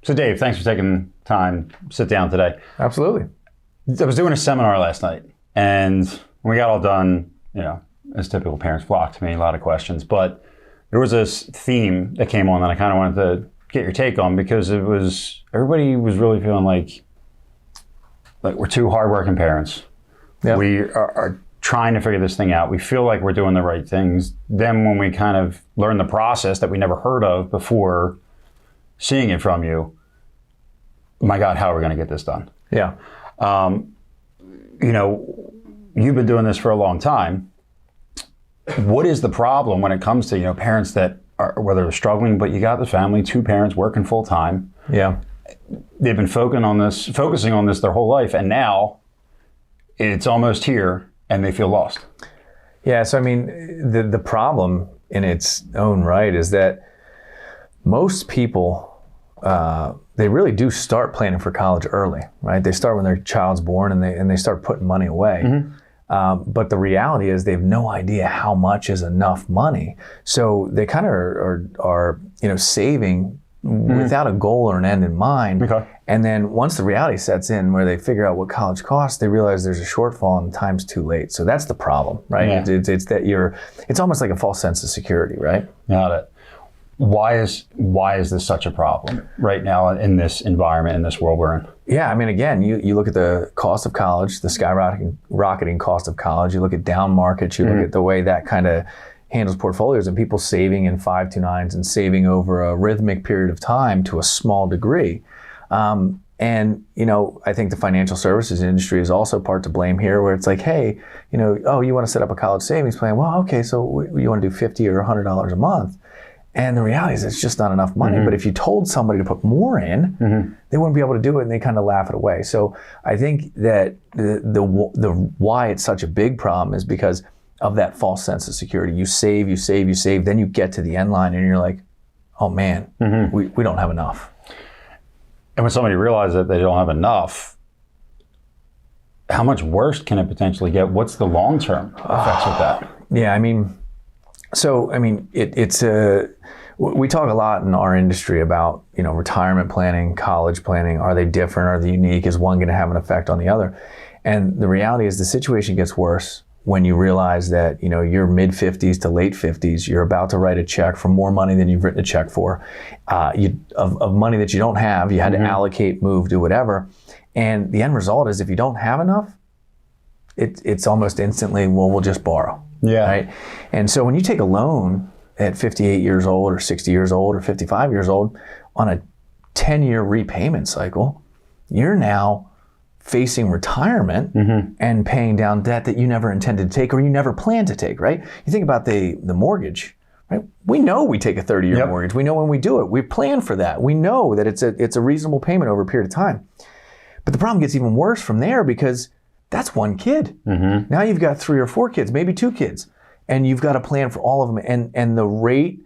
So Dave, thanks for taking time to sit down today. Absolutely. I was doing a seminar last night, and when we got all done, as typical, parents flocked to me, a lot of questions, but there was this theme that came on that I kind of wanted to get your take on, because everybody was really feeling like we're two hardworking parents. Yep. We are trying to figure this thing out. We feel like we're doing the right things. Then when we kind of learn the process that we never heard of before seeing it from you, my God, how are we going to get this done? Yeah. You've been doing this for a long time. What is the problem when it comes to, parents that are, whether they're struggling, but you got the family, two parents working full time. Yeah. They've been focusing on this their whole life, and now it's almost here and they feel lost. Yeah. So, the problem in its own right is that most people, they really do start planning for college early, right? They start when their child's born and they start putting money away. Mm-hmm. But the reality is they have no idea how much is enough money. So they kind of are saving without a goal or an end in mind. Okay. And then once the reality sets in where they figure out what college costs, they realize there's a shortfall and time's too late. So that's the problem, right? Yeah. It's that it's almost like a false sense of security, right? Got it. Why is this such a problem right now in this environment, in this world we're in? Yeah, again, you look at the cost of college, the skyrocketing cost of college. You look at down markets. You look at the way that kind of handles portfolios, and people saving in 529s and saving over a rhythmic period of time to a small degree. And I think the financial services industry is also part to blame here, where it's like, hey, you want to set up a college savings plan? Well, okay, so you want to do $50 or $100 a month. And the reality is it's just not enough money. Mm-hmm. But if you told somebody to put more in, mm-hmm. they wouldn't be able to do it, and they kind of laugh it away. So I think that the why it's such a big problem is because of that false sense of security. You save, then you get to the end line and you're like, oh man, mm-hmm. we don't have enough. And when somebody realizes that they don't have enough, how much worse can it potentially get? What's the long-term effects with that? Yeah, we talk a lot in our industry about, retirement planning, college planning. Are they different? Are they unique? Is one going to have an effect on the other? And the reality is the situation gets worse when you realize that, you're mid-50s to late 50s, you're about to write a check for more money than you've written a check for, of money that you don't have. You had mm-hmm. to allocate, move, do whatever. And the end result is if you don't have enough, it's almost instantly, well, we'll just borrow. Yeah. Right. And so when you take a loan at 58 years old or 60 years old or 55 years old on a 10-year repayment cycle, you're now facing retirement mm-hmm. and paying down debt that you never intended to take or you never planned to take, right? You think about the mortgage, right? We know we take a 30-year yep. mortgage. We know when we do it. We plan for that. We know that it's a reasonable payment over a period of time. But the problem gets even worse from there, because that's one kid. Mm-hmm. Now you've got 3 or 4 kids, maybe 2 kids, and you've got to plan for all of them. And the rate,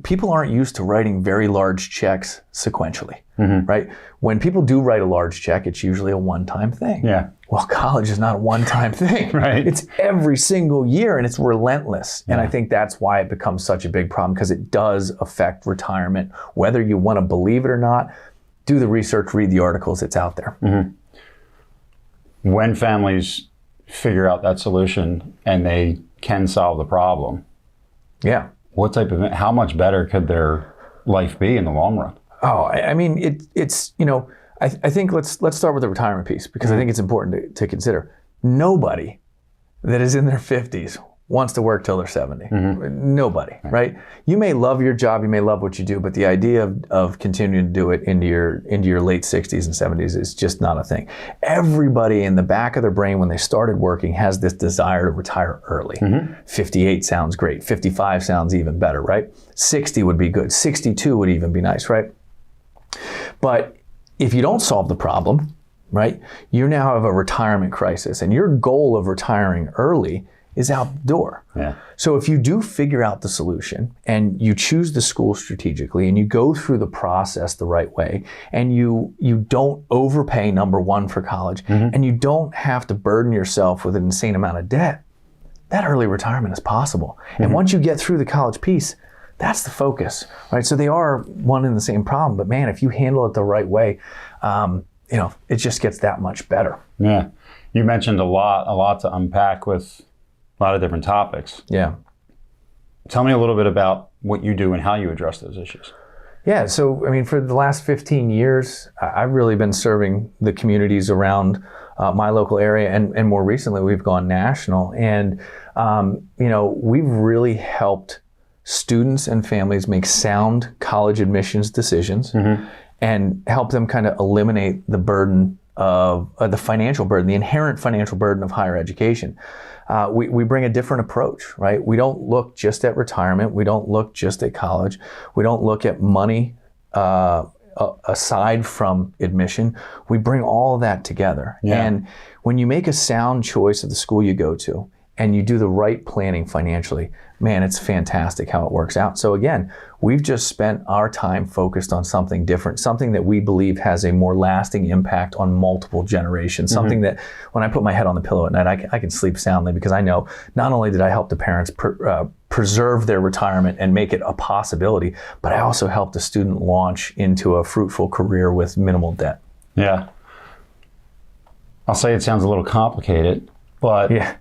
people aren't used to writing very large checks sequentially, mm-hmm. right? When people do write a large check, it's usually a one-time thing. Yeah. Well, college is not a one-time thing. Right. It's every single year, and it's relentless. Yeah. And I think that's why it becomes such a big problem, because it does affect retirement. Whether you want to believe it or not, do the research, read the articles, it's out there. Mm-hmm. When families figure out that solution and they can solve the problem, yeah, how much better could their life be in the long run? Oh, it's I think let's start with the retirement piece, because I think it's important to consider. Nobody that is in their 50s wants to work till they're 70. Mm-hmm. Nobody, right? You may love your job, you may love what you do, but the idea of continuing to do it into your late 60s and 70s is just not a thing. Everybody in the back of their brain when they started working has this desire to retire early. Mm-hmm. 58 sounds great. 55 sounds even better, right? 60 would be good. 62 would even be nice, right? But if you don't solve the problem, right, you now have a retirement crisis, and your goal of retiring early is out the door. Yeah. So if you do figure out the solution and you choose the school strategically and you go through the process the right way, and you don't overpay, number one, for college, mm-hmm. and you don't have to burden yourself with an insane amount of debt, that early retirement is possible. Mm-hmm. And once you get through the college piece, That's the focus, right? So they are one and the same problem, but man, if you handle it the right way, it just gets that much better. Yeah. You mentioned a lot to unpack with a lot of different topics. Yeah. Tell me a little bit about what you do and how you address those issues. Yeah, so I mean, for the last 15 years, I've really been serving the communities around my local area, and more recently, we've gone national. And we've really helped students and families make sound college admissions decisions, and help them kind of eliminate the burden of the financial burden, the inherent financial burden of higher education. We bring a different approach, right? We don't look just at retirement. We don't look just at college. We don't look at money aside from admission. We bring all of that together. Yeah. And when you make a sound choice of the school you go to, and you do the right planning financially, man, it's fantastic how it works out. So again, we've just spent our time focused on something different, something that we believe has a more lasting impact on multiple generations, something that when I put my head on the pillow at night, I can sleep soundly, because I know not only did I help the parents preserve their retirement and make it a possibility, but I also helped the student launch into a fruitful career with minimal debt. Yeah. I'll say it sounds a little complicated, but Yeah.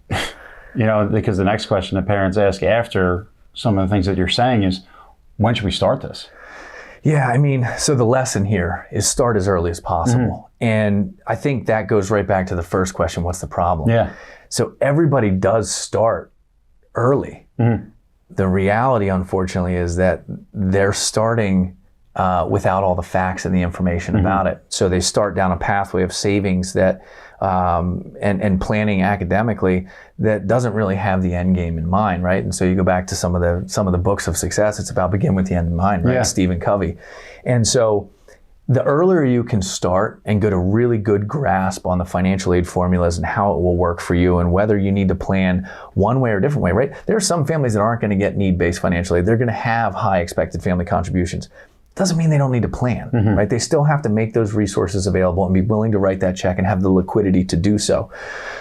Because the next question that parents ask after some of the things that you're saying is, when should we start this? Yeah, I mean, so the lesson here is start as early as possible. And I think that goes right back to the first question, what's the problem? Yeah. So everybody does start early. The reality, unfortunately, is that they're starting without all the facts and the information about it. So they start down a pathway of savings that and planning academically that doesn't really have the end game in mind, right? And so you go back to some of the books of success. It's about begin with the end in mind, right? Yeah. Stephen Covey. And so the earlier you can start and get a really good grasp on the financial aid formulas and how it will work for you, and whether you need to plan one way or a different way, right? There are some families that aren't going to get need-based financial aid. They're going to have high expected family contributions. Doesn't mean they don't need to plan, right? They still have to make those resources available and be willing to write that check and have the liquidity to do so.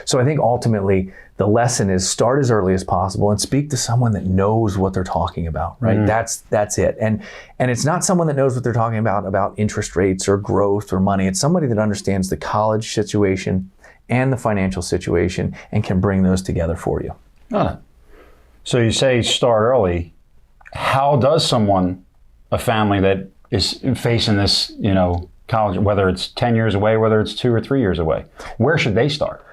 So I think ultimately the lesson is start as early as possible and speak to someone that knows what they're talking about, right? That's it. And it's not someone that knows what they're talking about interest rates or growth or money. It's somebody that understands the college situation and the financial situation and can bring those together for you. Got it. So you say start early. How does a family that is facing this, college, whether it's 10 years away, whether it's 2 or 3 years away, where should they start?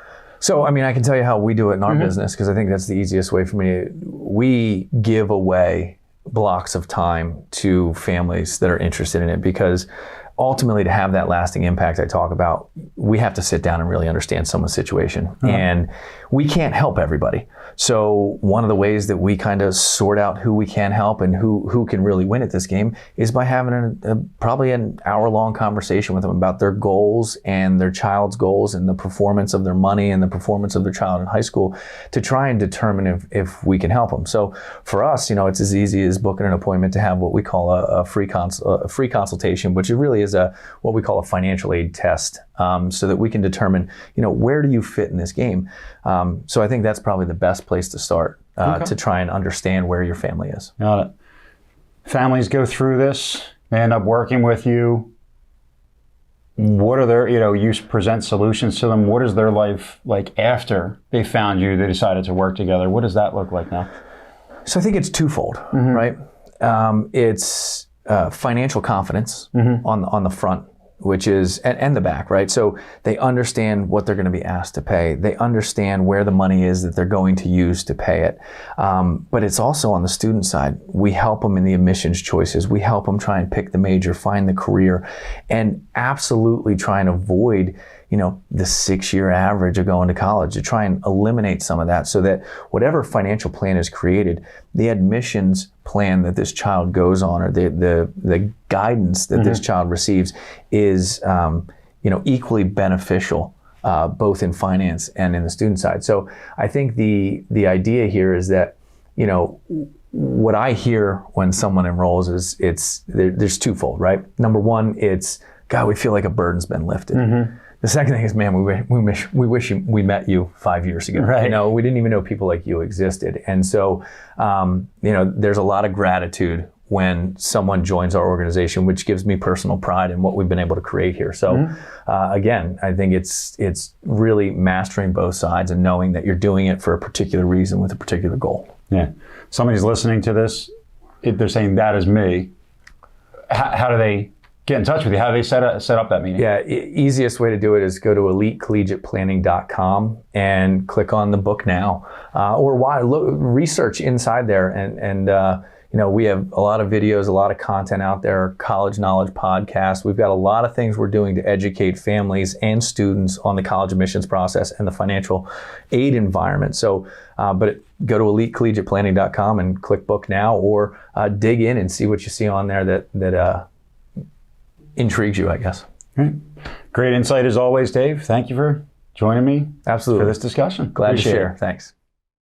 So, I mean, I can tell you how we do it in our business, because I think that's the easiest way for me. We give away blocks of time to families that are interested in it, because ultimately, to have that lasting impact I talk about, we have to sit down and really understand someone's situation. And we can't help everybody. So one of the ways that we kind of sort out who we can help and who can really win at this game is by having probably an hour-long conversation with them about their goals and their child's goals and the performance of their money and the performance of their child in high school, to try and determine if we can help them. So for us, it's as easy as booking an appointment to have what we call a free consultation, which really is what we call a financial aid test, so that we can determine, where do you fit in this game? So I think that's probably the best place to start to try and understand where your family is. Got it. Families go through this, they end up working with you. What are their, you present solutions to them. What is their life like after they found you, they decided to work together? What does that look like now? So I think it's twofold, right? It's financial confidence on the front, which is, and the back, right? So they understand what they're going to be asked to pay. They understand where the money is that they're going to use to pay it. But it's also on the student side. We help them in the admissions choices. We help them try and pick the major, find the career, and absolutely try and avoid, the 6-year average of going to college, to try and eliminate some of that, so that whatever financial plan is created, the admissions plan that this child goes on, or the guidance that this child receives, is equally beneficial, both in finance and in the student side. So I think the idea here is that, what I hear when someone enrolls is there's twofold, right? Number one, it's, God, we feel like a burden's been lifted. The second thing is, man, we wish we met you 5 years ago. Right. We didn't even know people like you existed. And so, there's a lot of gratitude when someone joins our organization, which gives me personal pride in what we've been able to create here. So again, I think it's really mastering both sides and knowing that you're doing it for a particular reason with a particular goal. Yeah. Somebody's listening to this, they're saying, that is me. How do they get in touch with you? How do they set up that meeting? Yeah, easiest way to do it is go to elitecollegiateplanning.com and click on the book now, or research inside there. And we have a lot of videos, a lot of content out there, College Knowledge Podcast. We've got a lot of things we're doing to educate families and students on the college admissions process and the financial aid environment. So, but go to elitecollegiateplanning.com and click book now, or dig in and see what you see on there that intrigues you, I guess. Great insight as always, Dave. Thank you for joining me. Absolutely. For this discussion. Glad Appreciate to share. it. Thanks.